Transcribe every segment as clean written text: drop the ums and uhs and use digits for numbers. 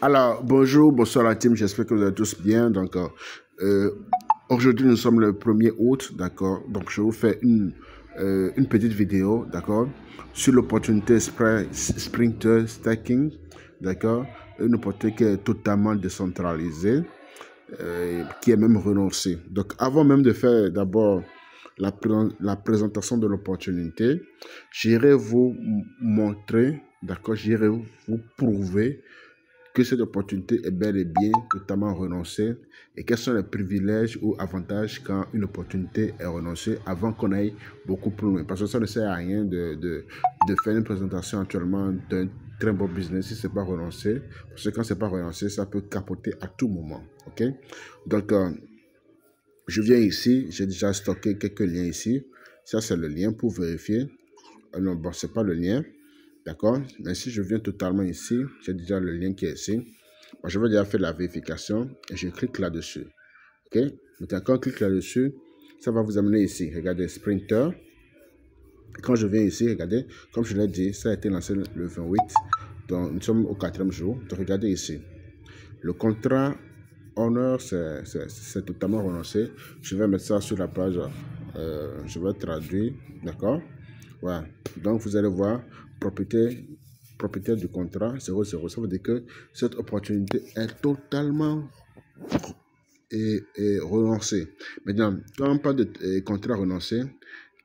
Alors, bonjour, bonsoir la team, j'espère que vous allez tous bien. Donc, aujourd'hui, nous sommes le 1er août, d'accord. Donc, je vous fais une petite vidéo, d'accord, sur l'opportunité Sprinter Stacking, d'accord. Une opportunité qui est totalement décentralisée, qui est même renoncée. Donc, avant même de faire d'abord la présentation de l'opportunité, j'irai vous montrer, d'accord, j'irai vous prouver que cette opportunité est bel et bien totalement renoncée et quels sont les privilèges ou avantages quand une opportunité est renoncée avant qu'on aille beaucoup plus loin. Parce que ça ne sert à rien de faire une présentation actuellement d'un très beau business si ce n'est pas renoncé. Parce que quand ce n'est pas renoncé, ça peut capoter à tout moment. Ok? Donc, je viens ici, j'ai déjà stocké quelques liens ici. Ça, c'est le lien pour vérifier. Non, bon, ce n'est pas le lien. D'accord? Mais si je viens totalement ici, j'ai déjà le lien qui est ici. Bon, je vais déjà faire la vérification et je clique là-dessus. OK? Maintenant, quand on clique là-dessus, ça va vous amener ici. Regardez, Sprinter. Quand je viens ici, regardez, comme je l'ai dit, ça a été lancé le 28. Donc, nous sommes au 4e jour. Donc, regardez ici. Le contrat Honor, c'est totalement renoncé. Je vais mettre ça sur la page. Je vais traduire. D'accord? Voilà. Donc, vous allez voir, propriétaire du contrat 00. Ça veut dire que cette opportunité est totalement renoncée. Maintenant, quand on parle de contrat renoncé,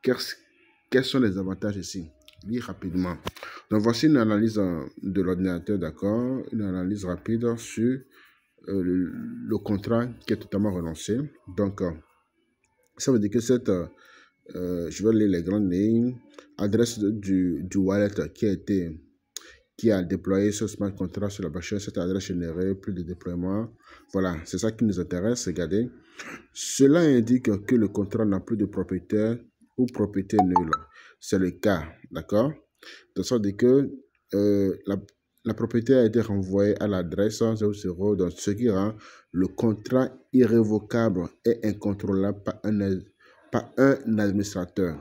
quels sont les avantages ici? Lire rapidement. Donc, voici une analyse de l'ordinateur, d'accord? Une analyse rapide sur le contrat qui est totalement renoncé. Donc, ça veut dire que je vais lire les grandes lignes. Adresse du wallet qui a déployé ce smart contract sur la blockchain, cette adresse générée, plus de déploiement. Voilà, c'est ça qui nous intéresse. Regardez. Cela indique que le contrat n'a plus de propriétaire ou propriété nulle. C'est le cas, d'accord? De sorte que la propriété a été renvoyée à l'adresse 00, donc ce qui rend le contrat irrévocable et incontrôlable par un administrateur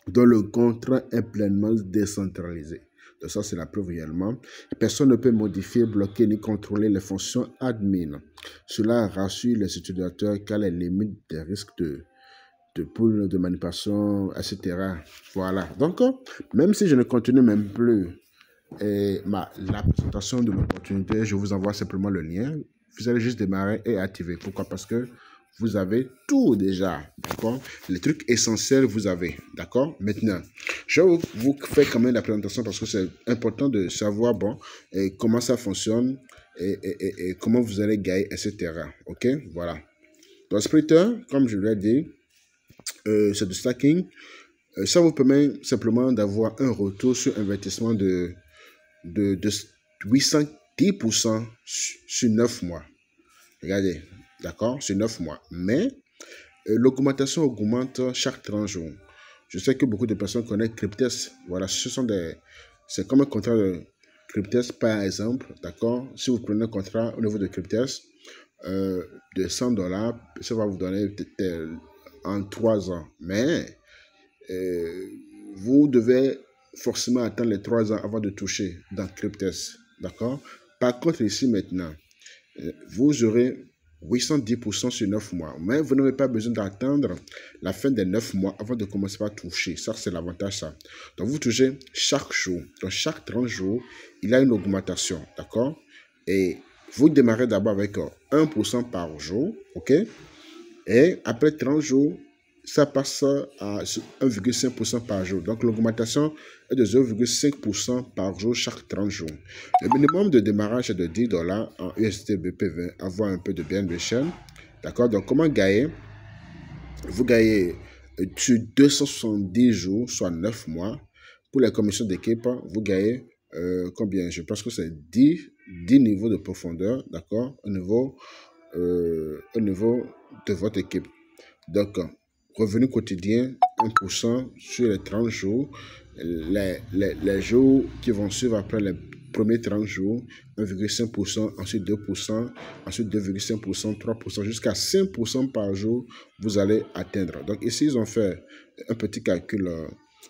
dont le contrat est pleinement décentralisé. Donc ça, c'est la preuve réellement. Personne ne peut modifier, bloquer ni contrôler les fonctions admin. Cela rassure les utilisateurs car les limites des risques de pool, de manipulation, etc. Voilà. Donc, même si je ne continue même plus la présentation de l'opportunité, je vous envoie simplement le lien. Vous allez juste démarrer et activer. Pourquoi? Parce que vous avez tout déjà, d'accord? Les trucs essentiels, vous avez, d'accord? Maintenant, je vous fais quand même la présentation parce que c'est important de savoir, bon, comment ça fonctionne et comment vous allez gagner, etc. Ok? Voilà. Donc, Splitter, comme je l'ai dit, c'est du stacking. Ça vous permet simplement d'avoir un retour sur investissement de 810% sur 9 mois. Regardez, d'accord, sur 9 mois. Mais l'augmentation augmente chaque 30 jours. Je sais que beaucoup de personnes connaissent Cryptes. Voilà, c'est comme un contrat de Cryptes, par exemple, d'accord. Si vous prenez un contrat au niveau de Cryptes de $100, ça va vous donner peut-être en 3 ans. Mais vous devez forcément attendre les 3 ans avant de toucher dans Cryptes. D'accord? Par contre, ici maintenant, vous aurez 810% sur 9 mois. Mais vous n'avez pas besoin d'attendre la fin des 9 mois avant de commencer par toucher. Ça, c'est l'avantage, ça. Donc, vous touchez chaque jour. Donc, chaque 30 jours, il y a une augmentation. D'accord? Et vous démarrez d'abord avec 1% par jour. OK? Et après 30 jours, ça passe à 1,5% par jour. Donc, l'augmentation est de 0,5% par jour chaque 30 jours. Le minimum de démarrage est de $10 en USD BP20. Avoir un peu de BNB Chain. D'accord? Donc, comment gagner? Vous gagnez sur 270 jours, soit 9 mois. Pour les commissions d'équipe, vous gagnez combien? Je pense que c'est 10 niveaux de profondeur. D'accord? Au niveau de votre équipe. Donc, revenu quotidien, 1% sur les 30 jours. Les jours qui vont suivre après les premiers 30 jours, 1,5%, ensuite 2%, ensuite 2,5%, 3%, jusqu'à 5% par jour, vous allez atteindre. Donc ici, ils ont fait un petit calcul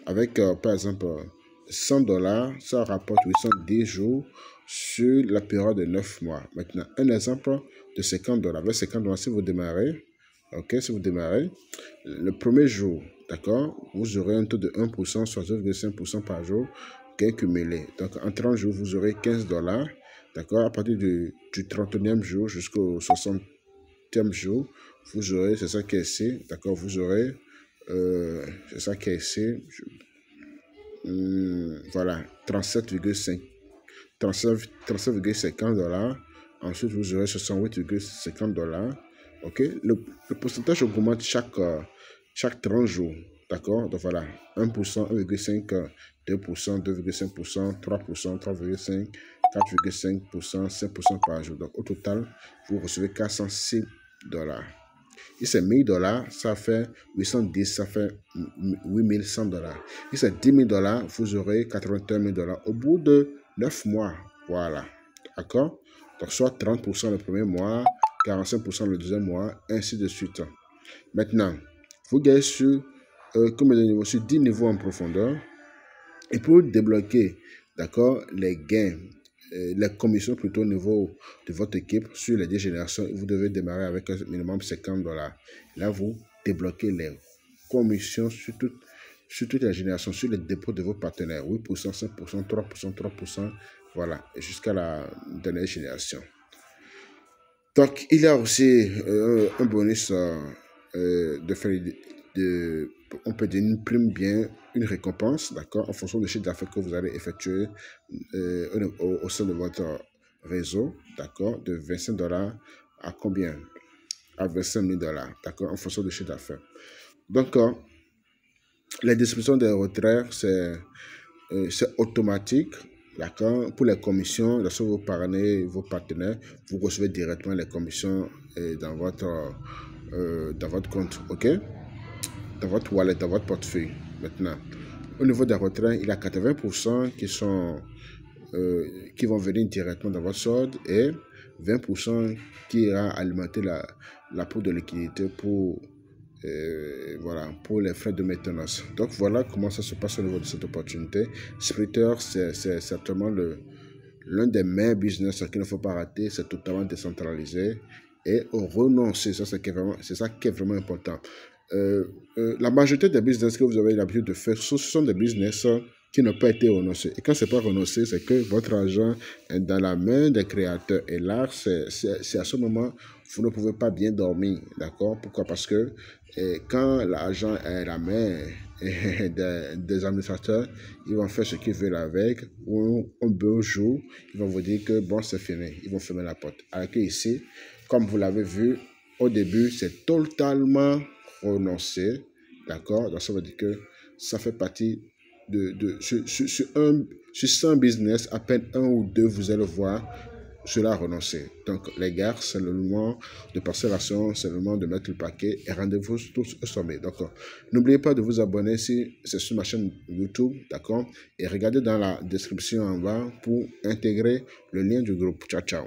avec, par exemple, $100, ça rapporte 810 jours sur la période de 9 mois. Maintenant, un exemple de $50. Avec $50, si vous démarrez, ok, si vous démarrez, le premier jour, d'accord, vous aurez un taux de 1%, soit 0,5% par jour, ok, cumulé. Donc, en 30 jours, vous aurez $15, d'accord, à partir du 31e jour jusqu'au 60e jour, vous aurez, c'est ça qui est ici, d'accord, vous aurez, c'est ça qui est ici, voilà, 37,50 $. Ensuite, vous aurez $68,50. Ok, le pourcentage augmente chaque 30 jours. D'accord, donc voilà, 1%, 1,5%, 2%, 2,5%, 3%, 3,5%, 4,5%, 5% par jour. Donc au total, vous recevez $406. Si c'est $1000, ça fait 810, ça fait $8100. Si c'est $10,000, vous aurez $81,000 au bout de 9 mois. Voilà. D'accord? Donc, soit 30% le premier mois, 45% le deuxième mois, ainsi de suite. Maintenant, vous gagnez sur, sur 10 niveaux en profondeur. Et pour débloquer, d'accord, les gains, les commissions plutôt au niveau de votre équipe sur les 10 générations, vous devez démarrer avec un minimum $50. Là, vous débloquez les commissions sur toutes les générations, sur les dépôts de vos partenaires. 8%, 5%, 3%, 3%, voilà, jusqu'à la dernière génération. Donc, il y a aussi un bonus on peut dire une prime bien, une récompense, d'accord, en fonction du chiffre d'affaires que vous allez effectuer au sein de votre réseau, d'accord, de $25 à combien? À $25,000, d'accord, en fonction du chiffre d'affaires. Donc, la distribution des retraits, c'est automatique, d'accord. Pour les commissions, lorsque vous parrainez vos partenaires, vous recevez directement les commissions dans votre compte, ok, dans votre wallet, dans votre portefeuille. Maintenant, au niveau des retraits, il y a 80% qui vont venir directement dans votre solde et 20% qui ira alimenter la pool de liquidité voilà, pour les frais de maintenance. Donc voilà comment ça se passe au niveau de cette opportunité. Splitter, c'est certainement l'un des meilleurs business qu'il ne faut pas rater. C'est totalement décentralisé et renoncer, c'est ça qui est vraiment important. La majorité des business que vous avez l'habitude de faire, ce sont des business qui n'ont pas été renoncés. Et quand ce n'est pas renoncé, c'est que votre argent est dans la main des créateurs. Et là, c'est à ce moment, vous ne pouvez pas bien dormir. D'accord? Pourquoi? Parce que quand l'argent est à la main des administrateurs, ils vont faire ce qu'ils veulent avec. Ou un beau jour, ils vont vous dire que bon, c'est fini. Ils vont fermer la porte. Alors que ici, comme vous l'avez vu, au début, c'est totalement renoncé. D'accord? Donc ça veut dire que ça fait partie sur 100 business, à peine 1 ou 2, vous allez voir cela renoncer. Donc, les gars, c'est le moment de passer l'action, c'est le moment de mettre le paquet et rendez-vous tous au sommet. Donc, n'oubliez pas de vous abonner si c'est sur ma chaîne YouTube, d'accord? Et regardez dans la description en bas pour intégrer le lien du groupe. Ciao, ciao.